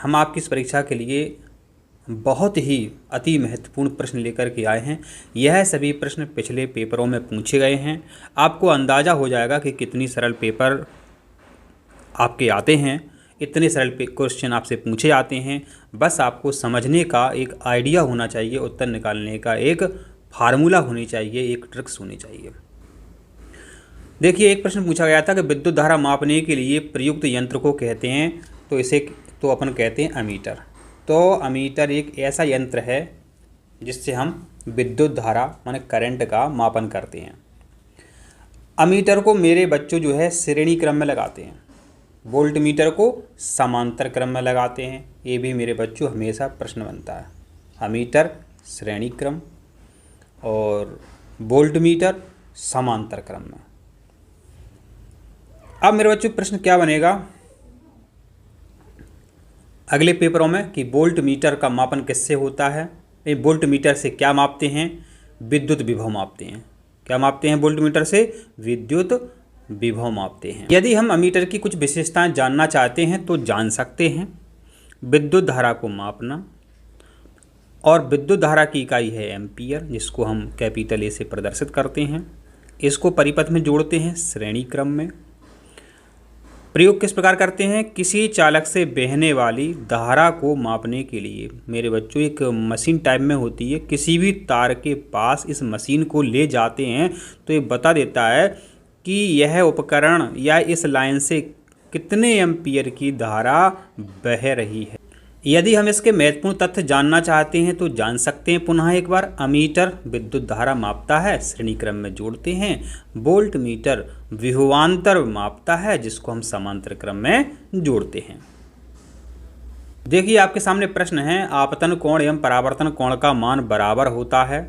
हम आपकी इस परीक्षा के लिए बहुत ही अति महत्वपूर्ण प्रश्न लेकर के आए हैं। यह सभी प्रश्न पिछले पेपरों में पूछे गए हैं। आपको अंदाज़ा हो जाएगा कि कितनी सरल पेपर आपके आते हैं, इतने सरल क्वेश्चन आपसे पूछे जाते हैं। बस आपको समझने का एक आइडिया होना चाहिए, उत्तर निकालने का एक फार्मूला होनी चाहिए, एक ट्रिक्स होनी चाहिए। देखिए, एक प्रश्न पूछा गया था कि विद्युत धारा मापने के लिए प्रयुक्त यंत्र को कहते हैं, तो इसे तो अपन कहते हैं अमीटर। तो अमीटर एक ऐसा यंत्र है जिससे हम विद्युत धारा माने करंट का मापन करते हैं। अमीटर को मेरे बच्चों जो है श्रेणी क्रम में लगाते हैं, वोल्ट मीटर को समांतर क्रम में लगाते हैं। ये भी मेरे बच्चों हमेशा प्रश्न बनता है। अमीटर श्रेणी क्रम और वोल्ट मीटर समांतर क्रम में। अब मेरे बच्चों प्रश्न क्या बनेगा अगले पेपरों में कि वोल्ट मीटर का मापन किससे होता है। वोल्ट मीटर से क्या मापते हैं? विद्युत विभव मापते हैं। क्या मापते हैं? वोल्ट मीटर से विद्युत विभव मापते हैं। यदि हम अमीटर की कुछ विशेषताएं जानना चाहते हैं तो जान सकते हैं। विद्युत धारा को मापना, और विद्युत धारा की इकाई है एम्पियर, जिसको हम कैपिटल ए से प्रदर्शित करते हैं। इसको परिपथ में जोड़ते हैं श्रेणी क्रम में। प्रयोग किस प्रकार करते हैं? किसी चालक से बहने वाली धारा को मापने के लिए मेरे बच्चों एक मशीन टाइप में होती है, किसी भी तार के पास इस मशीन को ले जाते हैं तो ये बता देता है कि यह उपकरण या इस लाइन से कितने एम्पियर की धारा बह रही है। यदि हम इसके महत्वपूर्ण तथ्य जानना चाहते हैं तो जान सकते हैं पुनः एक बार। अमीटर विद्युत धारा मापता है, श्रेणी क्रम में जोड़ते हैं। वोल्ट मीटर विभवांतर मापता है, जिसको हम समांतर क्रम में जोड़ते हैं। देखिए, आपके सामने प्रश्न है, आपतन कोण एवं परावर्तन कोण का मान बराबर होता है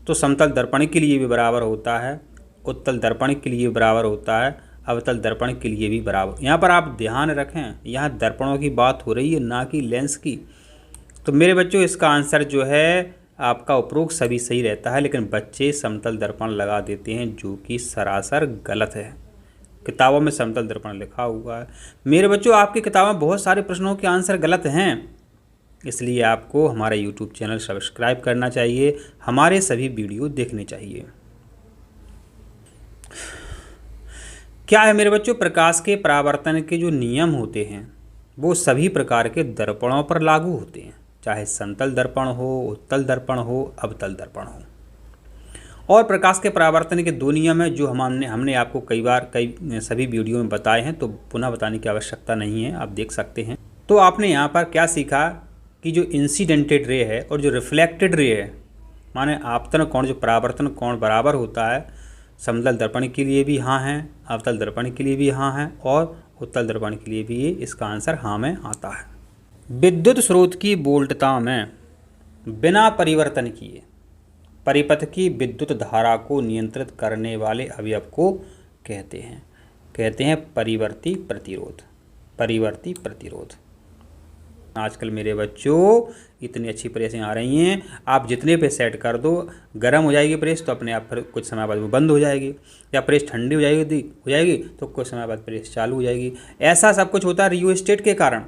तो समतल दर्पण के लिए भी बराबर होता है, उत्तल दर्पण के लिए बराबर होता है, अवतल दर्पण के लिए भी बराबर। यहाँ पर आप ध्यान रखें, यहाँ दर्पणों की बात हो रही है, ना कि लेंस की। तो मेरे बच्चों इसका आंसर जो है आपका उपरोक्त सभी सही रहता है, लेकिन बच्चे समतल दर्पण लगा देते हैं, जो कि सरासर गलत है। किताबों में समतल दर्पण लिखा हुआ है। मेरे बच्चों, आपकी किताबों में बहुत सारे प्रश्नों के आंसर गलत हैं, इसलिए आपको हमारा यूट्यूब चैनल सब्सक्राइब करना चाहिए, हमारे सभी वीडियो देखने चाहिए। क्या है मेरे बच्चों? प्रकाश के परावर्तन के जो नियम होते हैं वो सभी प्रकार के दर्पणों पर लागू होते हैं, चाहे समतल दर्पण हो, उत्तल दर्पण हो, अवतल दर्पण हो। और प्रकाश के परावर्तन के दो नियम हैं जो हमने आपको कई सभी वीडियो में बताए हैं, तो पुनः बताने की आवश्यकता नहीं है, आप देख सकते हैं। तो आपने यहाँ पर क्या सीखा कि जो इंसिडेंटेड रे है और जो रिफ्लेक्टेड रे है, माने आपतन कोण जो परावर्तन कोण बराबर होता है, समतल दर्पण के लिए भी हाँ है, अवतल दर्पण के लिए भी हाँ है, और उत्तल दर्पण के लिए भी ये इसका आंसर हाँ में आता है। विद्युत स्रोत की वोल्टता में बिना परिवर्तन किए परिपथ की विद्युत धारा को नियंत्रित करने वाले अवयव को कहते हैं परिवर्ती प्रतिरोध। परिवर्ती प्रतिरोध। आजकल मेरे बच्चों इतनी अच्छी प्रेसें आ रही हैं, आप जितने पे सेट कर दो, गर्म हो जाएगी प्रेस तो अपने आप फिर कुछ समय बाद वो बंद हो जाएगी, या प्रेस ठंडी हो जाएगी तो कुछ समय बाद प्रेस चालू हो जाएगी। ऐसा सब कुछ होता है रियोस्टेट के कारण।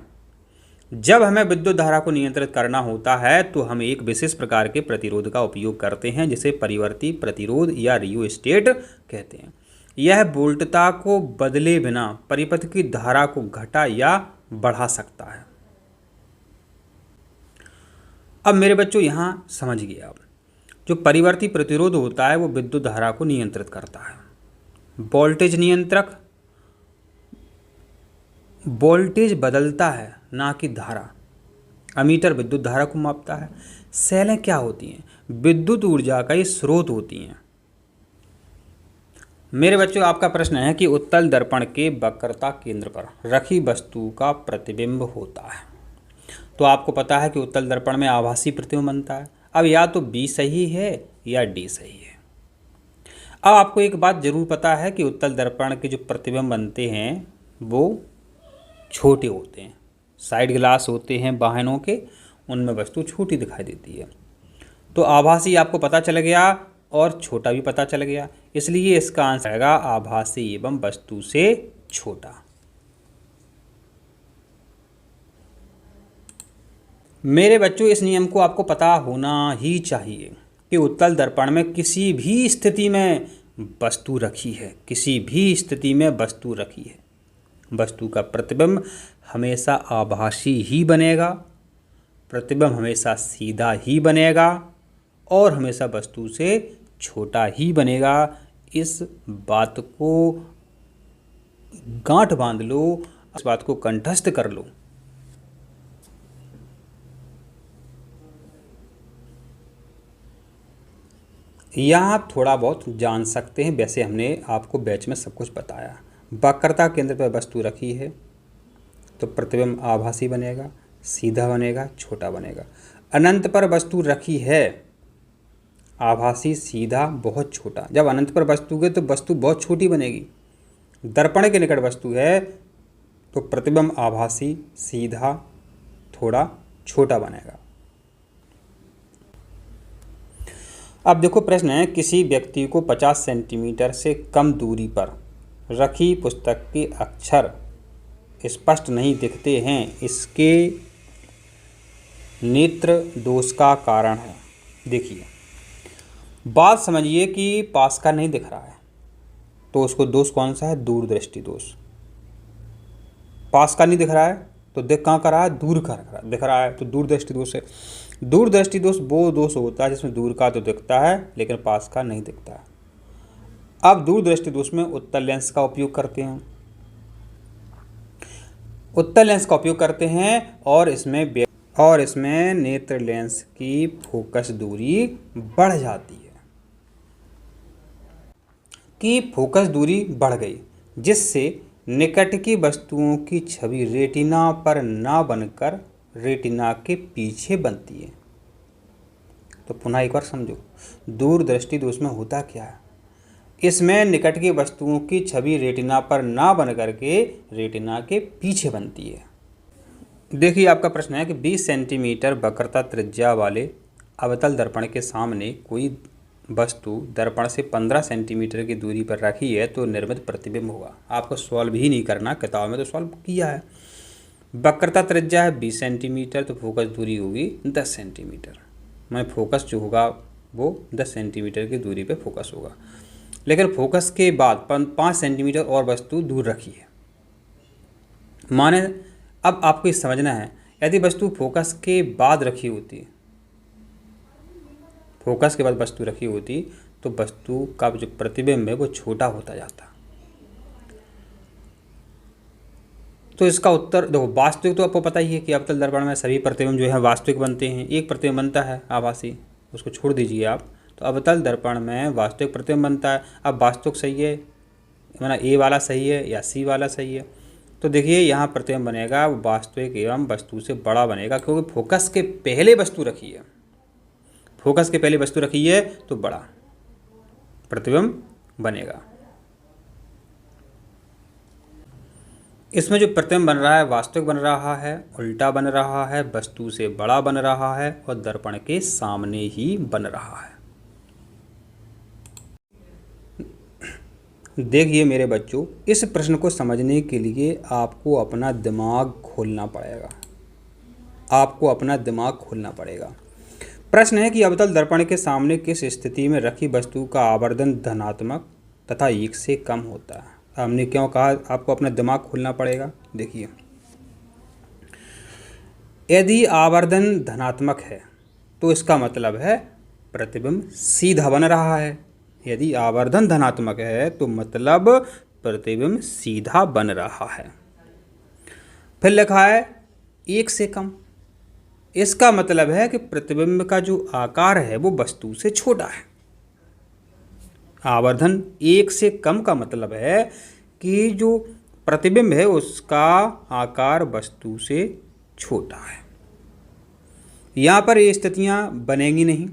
जब हमें विद्युत धारा को नियंत्रित करना होता है तो हम एक विशेष प्रकार के प्रतिरोध का उपयोग करते हैं, जिसे परिवर्ती प्रतिरोध या रियोस्टेट कहते हैं। यह वोल्टता को बदले बिना परिपथ की धारा को घटा या बढ़ा सकता है। अब मेरे बच्चों यहाँ समझिए, आप जो परिवर्ती प्रतिरोध होता है वो विद्युत धारा को नियंत्रित करता है। वोल्टेज नियंत्रक वोल्टेज बदलता है, ना कि धारा। अमीटर विद्युत धारा को मापता है। सेलें क्या होती हैं? विद्युत ऊर्जा का ये स्रोत होती हैं। मेरे बच्चों, आपका प्रश्न है कि उत्तल दर्पण के वक्रता केंद्र पर रखी वस्तु का प्रतिबिंब होता है। तो आपको पता है कि उत्तल दर्पण में आभासी प्रतिबिंब बनता है। अब या तो बी सही है या डी सही है। अब आपको एक बात जरूर पता है कि उत्तल दर्पण के जो प्रतिबिंब बनते हैं वो छोटे होते हैं, साइड ग्लास होते हैं वाहनों के, उनमें वस्तु छोटी दिखाई देती है। तो आभासी आपको पता चल गया और छोटा भी पता चल गया, इसलिए इसका आंसर आएगा आभासी एवं वस्तु से छोटा। मेरे बच्चों, इस नियम को आपको पता होना ही चाहिए कि उत्तल दर्पण में किसी भी स्थिति में वस्तु रखी है, किसी भी स्थिति में वस्तु रखी है, वस्तु का प्रतिबिंब हमेशा आभासी ही बनेगा, प्रतिबिंब हमेशा सीधा ही बनेगा और हमेशा वस्तु से छोटा ही बनेगा। इस बात को गांठ बांध लो, इस बात को कंठस्थ कर लो। यहाँ आप थोड़ा बहुत जान सकते हैं, वैसे हमने आपको बैच में सब कुछ बताया। वक्रता केंद्र पर वस्तु रखी है तो प्रतिबिंब आभासी बनेगा, सीधा बनेगा, छोटा बनेगा। अनंत पर वस्तु रखी है, आभासी, सीधा, बहुत छोटा। जब अनंत पर वस्तु है तो वस्तु बहुत छोटी बनेगी। दर्पण के निकट वस्तु है तो प्रतिबिंब आभासी, सीधा, थोड़ा छोटा बनेगा। अब देखो प्रश्न है, किसी व्यक्ति को 50 सेंटीमीटर से कम दूरी पर रखी पुस्तक के अक्षर स्पष्ट नहीं दिखते हैं, इसके नेत्र दोष का कारण है। देखिए, बात समझिए कि पास का नहीं दिख रहा है तो उसको दोष कौन सा है? दूरदृष्टि दोष। पास का नहीं दिख रहा है तो देख कहाँ कर रहा है? दूर का दिख रहा है तो दूरदृष्टि दोष है। दूरदृष्टि दोष वो दोष होता है जिसमें दूर का तो दिखता है लेकिन पास का नहीं दिखता है। अब दूरदृष्टि दोष में उत्तल लेंस का उपयोग करते हैं, उत्तल लेंस का उपयोग करते हैं और इसमें नेत्र लेंस की फोकस दूरी बढ़ जाती है, कि फोकस दूरी बढ़ गई, जिससे निकट की वस्तुओं की छवि रेटिना पर ना बनकर रेटिना के पीछे बनती है। तो पुनः एक बार समझो, दूरदृष्टि दोष में होता क्या है? इसमें निकट की वस्तुओं की छवि रेटिना पर ना बन करके रेटिना के पीछे बनती है। देखिए, आपका प्रश्न है कि 20 सेंटीमीटर वक्रता त्रिज्या वाले अवतल दर्पण के सामने कोई वस्तु दर्पण से 15 सेंटीमीटर की दूरी पर रखी है तो निर्मित प्रतिबिंब होगा। आपको सॉल्व ही नहीं करना, किताब में तो सॉल्व किया है। वक्रता त्रिज्या है 20 सेंटीमीटर तो फोकस दूरी होगी 10 सेंटीमीटर। मैं फोकस जो होगा वो 10 सेंटीमीटर की दूरी पे फोकस होगा, लेकिन फोकस के बाद 5 सेंटीमीटर और वस्तु दूर रखी है। माने, अब आपको ये समझना है, यदि वस्तु फोकस के बाद रखी होती, फोकस के बाद वस्तु रखी होती तो वस्तु का जो प्रतिबिंब है वो छोटा होता जाता। तो इसका उत्तर देखो, वास्तविक तो आपको पता ही है कि अवतल दर्पण में सभी प्रतिबिंब जो है वास्तविक बनते हैं। एक प्रतिबिंब बनता है आभासी, उसको छोड़ दीजिए आप। तो अवतल दर्पण में वास्तविक प्रतिबिंब बनता है। अब वास्तविक सही है, माना ए वाला सही है या सी वाला सही है। तो देखिए, यहाँ प्रतिबिंब बनेगा वास्तविक एवं वस्तु से बड़ा बनेगा, क्योंकि फोकस के पहले वस्तु रखी है, फोकस के पहले वस्तु रखी है तो बड़ा प्रतिबिंब बनेगा। इसमें जो प्रतिबिंब बन रहा है वास्तविक बन रहा है, उल्टा बन रहा है, वस्तु से बड़ा बन रहा है और दर्पण के सामने ही बन रहा है। देखिए मेरे बच्चों, इस प्रश्न को समझने के लिए आपको अपना दिमाग खोलना पड़ेगा, आपको अपना दिमाग खोलना पड़ेगा। प्रश्न है कि अवतल दर्पण के सामने किस स्थिति में रखी वस्तु का आवर्धन धनात्मक तथा 1 से कम होता है। हमने क्यों कहा आपको अपना दिमाग खोलना पड़ेगा? देखिए, यदि आवर्धन धनात्मक है तो इसका मतलब है प्रतिबिंब सीधा बन रहा है। यदि आवर्धन धनात्मक है तो मतलब प्रतिबिंब सीधा बन रहा है। फिर लिखा है 1 से कम, इसका मतलब है कि प्रतिबिंब का जो आकार है वो वस्तु से छोटा है। आवर्धन 1 से कम का मतलब है कि जो प्रतिबिंब है उसका आकार वस्तु से छोटा है। यहाँ पर ये स्थितियाँ बनेंगी नहीं,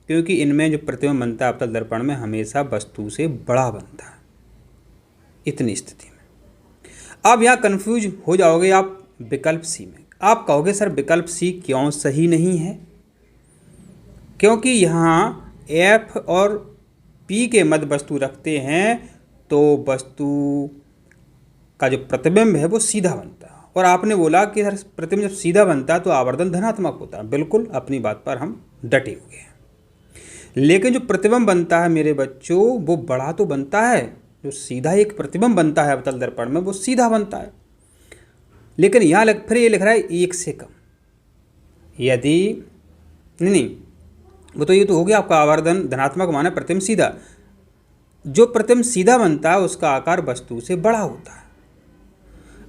क्योंकि इनमें जो प्रतिबिंब बनता है अवतल दर्पण में हमेशा वस्तु से बड़ा बनता है, इतनी स्थिति में। अब यहाँ कंफ्यूज हो जाओगे आप विकल्प सी में। आप कहोगे सर विकल्प सी क्यों सही नहीं है? क्योंकि यहाँ एफ और पी के मध्य वस्तु रखते हैं तो वस्तु का जो प्रतिबिंब है वो सीधा बनता है और आपने बोला कि सर प्रतिबिंब जब सीधा बनता है तो आवर्धन धनात्मक होता है। बिल्कुल अपनी बात पर हम डटे हुए हैं, लेकिन जो प्रतिबिंब बनता है मेरे बच्चों वो बड़ा तो बनता है। जो सीधा एक प्रतिबिंब बनता है अवतल दर्पण में वो सीधा बनता है, लेकिन यहाँ फिर ये लिख रहा है 1 से कम। यदि नहीं, वो तो ये तो हो गया आपका आवर्धन धनात्मक माना प्रतिबिंब सीधा। जो प्रतिबिंब सीधा बनता है उसका आकार वस्तु से बड़ा होता है।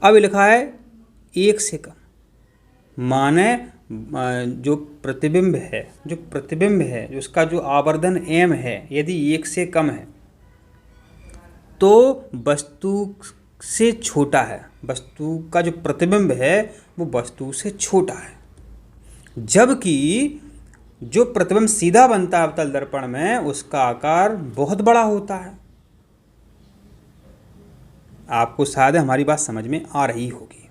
अब लिखा है 1 से कम, माने जो प्रतिबिंब है जो उसका जो आवर्धन m है यदि 1 से कम है तो वस्तु से छोटा है। वस्तु का जो प्रतिबिंब है वो वस्तु से छोटा है, जबकि जो प्रतिबिंब सीधा बनता है अवतल दर्पण में उसका आकार बहुत बड़ा होता है। आपको शायद हमारी बात समझ में आ रही होगी।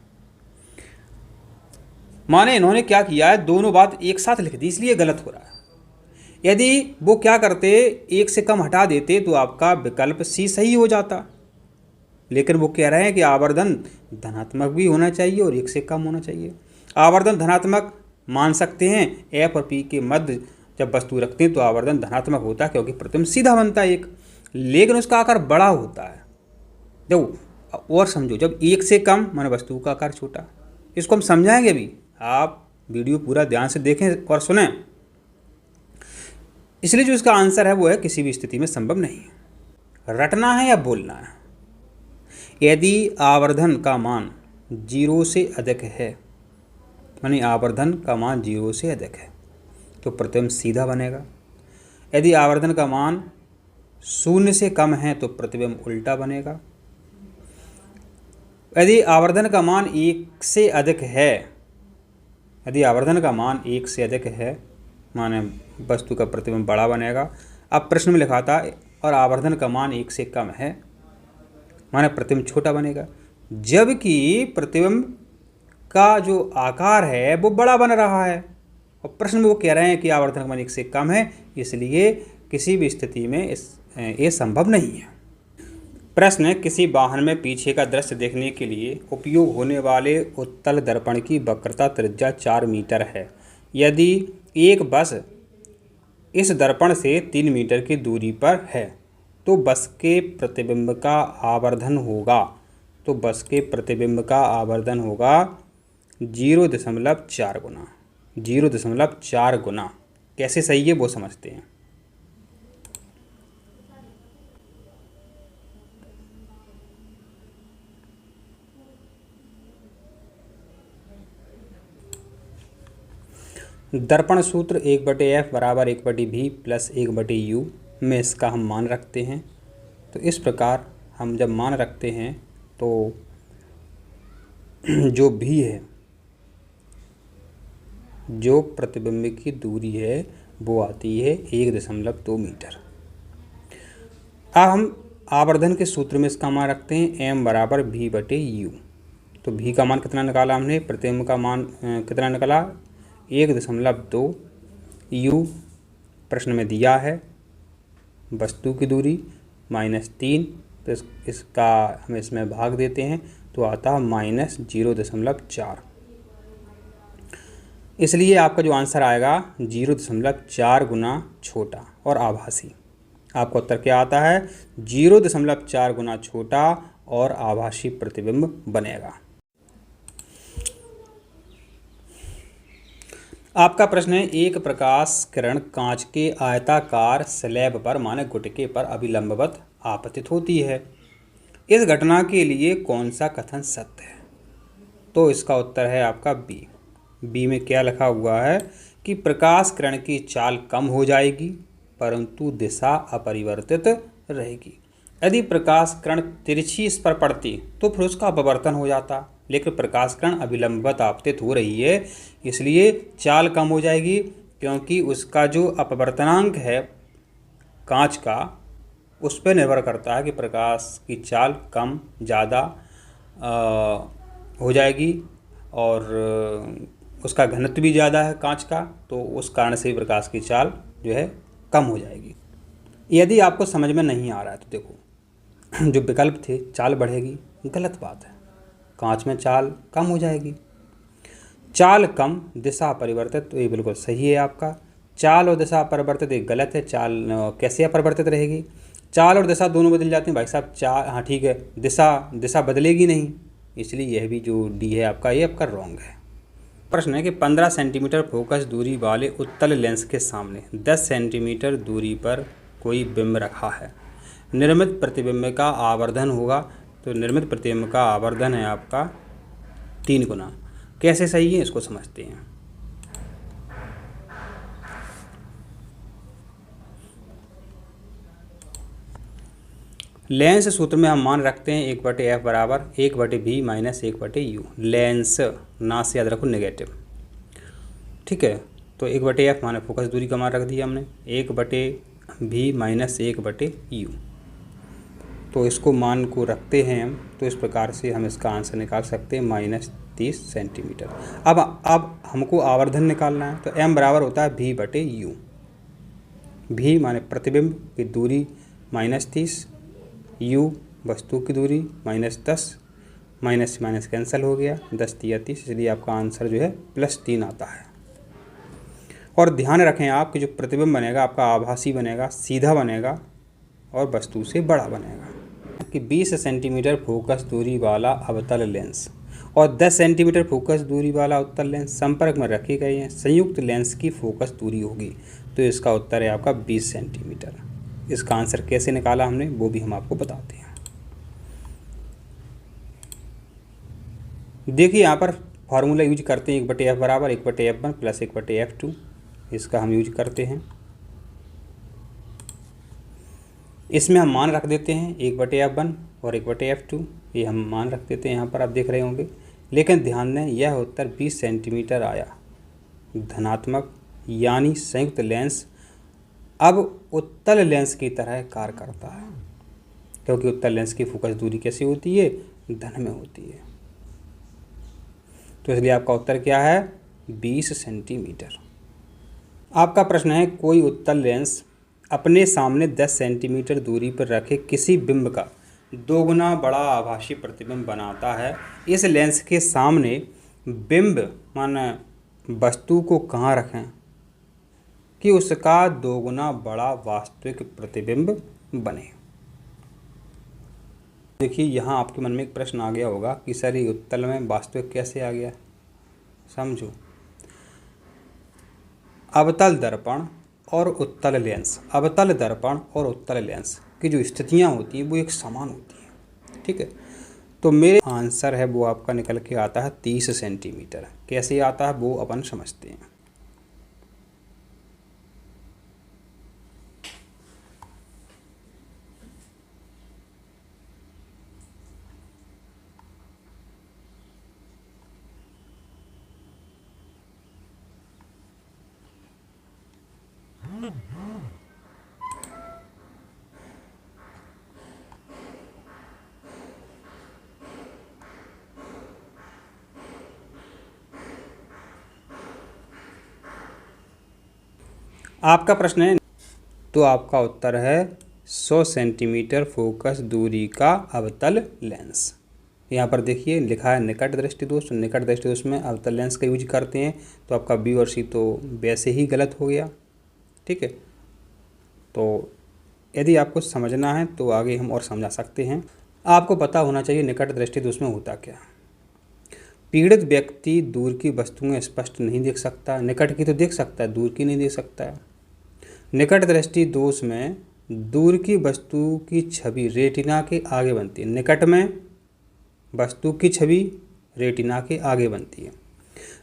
माने इन्होंने क्या किया है, दोनों बात एक साथ लिख दी, इसलिए गलत हो रहा है। यदि वो क्या करते 1 से कम हटा देते तो आपका विकल्प सी सही हो जाता, लेकिन वो कह रहे हैं कि आवर्धन धनात्मक भी होना चाहिए और 1 से कम होना चाहिए। आवर्धन धनात्मक मान सकते हैं, एफ और पी के मध्य जब वस्तु रखते हैं तो आवर्धन धनात्मक होता है क्योंकि प्रतिबिंब सीधा बनता है एक, लेकिन उसका आकार बड़ा होता है। देखो और समझो, जब 1 से कम माने वस्तु का आकार छोटा, इसको हम समझाएंगे अभी। आप वीडियो पूरा ध्यान से देखें और सुनें। इसलिए जो इसका आंसर है वो है किसी भी स्थिति में संभव नहीं है। रटना है या बोलना है। यदि आवर्धन का मान 0 से अधिक है, मानी आवर्धन का मान 0 से अधिक है तो प्रतिबिंब सीधा बनेगा। यदि आवर्धन का मान 0 से कम है तो प्रतिबिंब उल्टा बनेगा। यदि आवर्धन का मान 1 से अधिक है, यदि आवर्धन का मान 1 से अधिक है माने वस्तु का प्रतिबिंब बड़ा बनेगा। अब प्रश्न में लिखा था और आवर्धन का मान 1 से कम है माने प्रतिबिंब छोटा बनेगा, जबकि प्रतिबिंब का जो आकार है वो बड़ा बन रहा है और प्रश्न में वो कह रहे हैं कि आवर्धन का मान 1 से कम है, इसलिए किसी भी स्थिति में ये संभव नहीं है। प्रश्न: किसी वाहन में पीछे का दृश्य देखने के लिए उपयोग होने वाले उत्तल दर्पण की वक्रता त्रिज्या 4 मीटर है। यदि एक बस इस दर्पण से 3 मीटर की दूरी पर है तो बस के प्रतिबिंब का आवर्धन होगा 0.4 गुना। 0.4 गुना कैसे सही है वो समझते हैं। दर्पण सूत्र 1/f बराबर 1/v प्लस 1/u में इसका हम मान रखते हैं। तो इस प्रकार हम जब मान रखते हैं तो जो v है, जो प्रतिबिंब की दूरी है वो आती है 1.2 मीटर। अब हम आवर्धन के सूत्र में इसका मान रखते हैं m बराबर v/u। तो v का मान कितना निकाला हमने, प्रतिबिंब का मान कितना निकाला 1.2, u प्रश्न में दिया है वस्तु की दूरी -3, तो इसका हम इसमें भाग देते हैं तो आता है -0.4। इसलिए आपका जो आंसर आएगा 0.4 गुना छोटा और आभासी। आपका उत्तर क्या आता है 0.4 गुना छोटा और आभासी प्रतिबिंब बनेगा। आपका प्रश्न है, एक प्रकाश किरण कांच के आयताकार स्लैब पर माने गुटके पर अभिलंबवत आपतित होती है। इस घटना के लिए कौन सा कथन सत्य है? तो इसका उत्तर है आपका बी में क्या लिखा हुआ है कि प्रकाश किरण की चाल कम हो जाएगी परंतु दिशा अपरिवर्तित रहेगी। यदि प्रकाश किरण तिरछी इस पर पड़ती तो फिर उसका अपवर्तन हो जाता, लेकिन प्रकाश किरण अभिलंबवत आपतित हो रही है इसलिए चाल कम हो जाएगी, क्योंकि उसका जो अपवर्तनांक है कांच का उस पर निर्भर करता है कि प्रकाश की चाल कम ज़्यादा हो जाएगी और उसका घनत्व भी ज़्यादा है कांच का, तो उस कारण से प्रकाश की चाल जो है कम हो जाएगी। यदि आपको समझ में नहीं आ रहा है तो देखो जो विकल्प थे चाल बढ़ेगी, गलत बात है। कांच में चाल कम हो जाएगी। चाल कम, दिशा परिवर्तित, तो ये बिल्कुल सही है आपका। चाल और दिशा परिवर्तित एक गलत है। चाल कैसे अपरिवर्तित रहेगी? चाल और दिशा दोनों बदल जाते हैं भाई साहब। हाँ ठीक है, दिशा बदलेगी नहीं, इसलिए यह भी जो डी है आपका, ये आपका रॉन्ग है। प्रश्न है कि 15 सेंटीमीटर फोकस दूरी वाले उत्तल लेंस के सामने 10 सेंटीमीटर दूरी पर कोई बिंब रखा है। निर्मित प्रतिबिंब का आवर्धन होगा, तो निर्मित प्रतिबिंब का आवर्धन है आपका 3 गुना। कैसे सही है इसको समझते हैं। लेंस सूत्र में हम मान रखते हैं 1/f बराबर 1/b माइनस 1/u। लेंस ना से याद रखो नेगेटिव, ठीक है। तो 1/f माने फोकस दूरी का मान रख दिया हमने, 1/b माइनस 1/u। तो इसको मान को रखते हैं हम, तो इस प्रकार से हम इसका आंसर निकाल सकते हैं -30 सेंटीमीटर। अब हमको आवर्धन निकालना है, तो m बराबर होता है v/u। v माने प्रतिबिंब की दूरी -30, u वस्तु की दूरी -10, माइनस माइनस कैंसिल हो गया, 10 तिया 30, इसलिए आपका आंसर जो है +3 आता है। और ध्यान रखें आप कि जो प्रतिबिंब बनेगा आपका आभासी बनेगा, सीधा बनेगा और वस्तु से बड़ा बनेगा। कि 20 सेंटीमीटर फोकस दूरी वाला अवतल लेंस और 10 सेंटीमीटर फोकस दूरी वाला उत्तल लेंस संपर्क में रखे गए हैं, संयुक्त लेंस की फोकस दूरी होगी, तो इसका उत्तर है आपका 20 सेंटीमीटर। इसका आंसर कैसे निकाला हमने वो भी हम आपको बताते हैं। देखिए यहाँ पर फार्मूला यूज करते हैं 1/f बराबर 1/f1 प्लस 1/f2। इसका हम यूज करते हैं। इसमें हम मान रख देते हैं 1/f1 और 1/f2, ये हम मान रख देते हैं यहाँ पर, आप देख रहे होंगे। लेकिन ध्यान दें यह उत्तर 20 सेंटीमीटर आया, धनात्मक, यानी संयुक्त लेंस अब उत्तल लेंस की तरह कार्य करता है, क्योंकि उत्तल लेंस की फोकस दूरी कैसी होती है? धन में होती है। तो इसलिए आपका उत्तर क्या है? 20 सेंटीमीटर। आपका प्रश्न है कोई उत्तल लेंस अपने सामने 10 सेंटीमीटर दूरी पर रखे किसी बिंब का 2 गुना बड़ा आभासी प्रतिबिंब बनाता है। इस लेंस के सामने बिंब माने वस्तु को कहाँ रखें कि उसका 2 गुना बड़ा वास्तविक प्रतिबिंब बने। देखिए यहाँ आपके मन में एक प्रश्न आ गया होगा कि सर ये उत्तल में वास्तविक कैसे आ गया? समझो, अवतल दर्पण और उत्तल लेंस, अवतल दर्पण और उत्तल लेंस की जो स्थितियाँ होती हैं वो एक समान होती हैं, ठीक है। तो मेरे आंसर है वो आपका निकल के आता है 30 सेंटीमीटर। कैसे आता है वो अपन समझते हैं। आपका प्रश्न है, तो आपका उत्तर है 100 सेंटीमीटर फोकस दूरी का अवतल लेंस। यहाँ पर देखिए लिखा है निकट दृष्टि दोष, निकट दृष्टि दोष में अवतल लेंस का यूज करते हैं, तो आपका बी और सी तो वैसे ही गलत हो गया, ठीक है। तो यदि आपको समझना है तो आगे हम और समझा सकते हैं। आपको पता होना चाहिए निकट दृष्टि दोष में होता क्या। पीड़ित व्यक्ति दूर की वस्तुएं स्पष्ट नहीं देख सकता, निकट की तो देख सकता है, दूर की नहीं देख सकता है। निकट दृष्टि दोष में दूर की वस्तु की छवि रेटिना के आगे बनती है। निकट में वस्तु की छवि रेटिना के आगे बनती है।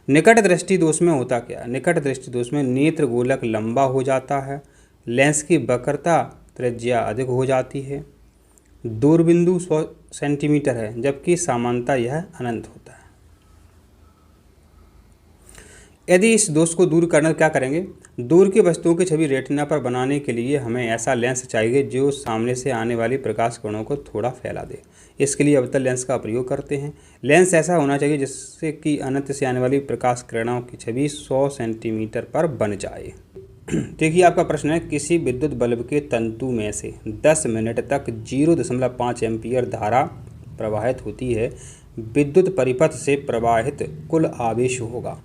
निकट दृष्टि दोष में होता क्या? निकट दृष्टि दोष में नेत्र गोलक लंबा हो जाता है, लेंस की वक्रता त्रिज्या अधिक हो जाती है, दूरबिंदु 100 सेंटीमीटर है जबकि सामान्यतः यह अनंत होता है। यदि इस दोष को दूर करना क्या करेंगे? दूर की वस्तुओं की छवि रेटिना पर बनाने के लिए हमें ऐसा लेंस चाहिए जो सामने से आने वाली प्रकाश किरणों को थोड़ा फैला दे। इसके लिए अवतल लेंस का प्रयोग करते हैं। लेंस ऐसा होना चाहिए जिससे कि अनंत से आने वाली प्रकाश किरणों की छवि 100 सेंटीमीटर पर बन जाए। देखिए आपका प्रश्न है किसी विद्युत बल्ब के तंतु में से 10 मिनट तक 0.5 एम्पीयर धारा प्रवाहित होती है। विद्युत परिपथ से प्रवाहित कुल आवेश होगा।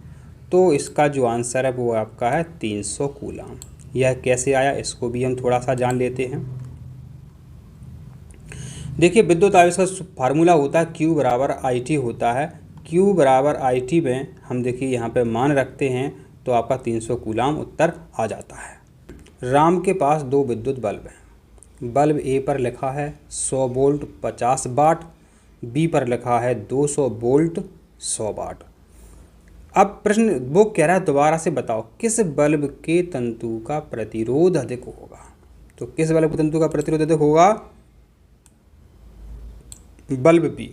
तो इसका जो आंसर है वो आपका है 300 कूलाम। यह कैसे आया इसको भी हम थोड़ा सा जान लेते हैं। देखिए विद्युत आवेश का फार्मूला होता है Q बराबर IT होता है। Q बराबर IT में हम देखिए यहाँ पे मान रखते हैं तो आपका 300 कूलाम उत्तर आ जाता है। राम के पास 2 विद्युत बल्ब हैं। बल्ब ए पर लिखा है 100 वोल्ट 50 वाट, बी पर लिखा है 200 वोल्ट 100 वाट। अब प्रश्न वो कह रहा है दोबारा से बताओ किस बल्ब के तंतु का प्रतिरोध अधिक होगा। तो किस बल्ब के तंतु का प्रतिरोध अधिक होगा? बल्ब बी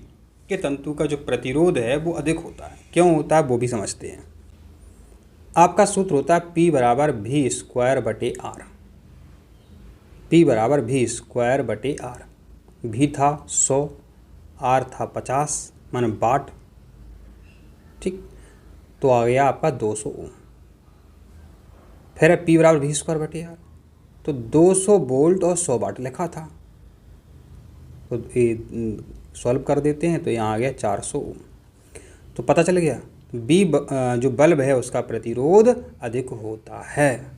के तंतु का जो प्रतिरोध है वो अधिक होता है। क्यों होता है वो भी समझते हैं। आपका सूत्र होता है P बराबर V स्क्वायर बटे R। P बराबर V स्क्वायर बटे R। V था 100, R था 50 माने वाट, ठीक। तो आ गया आपका 200 ओम। फिर है P बराबर V स्क्वायर बटे R, तो 200 वोल्ट और 100 वाट लिखा था। तो ये सॉल्व कर देते हैं तो यहाँ आ गया 400 ओम। तो पता चल गया बी जो बल्ब है उसका प्रतिरोध अधिक होता है।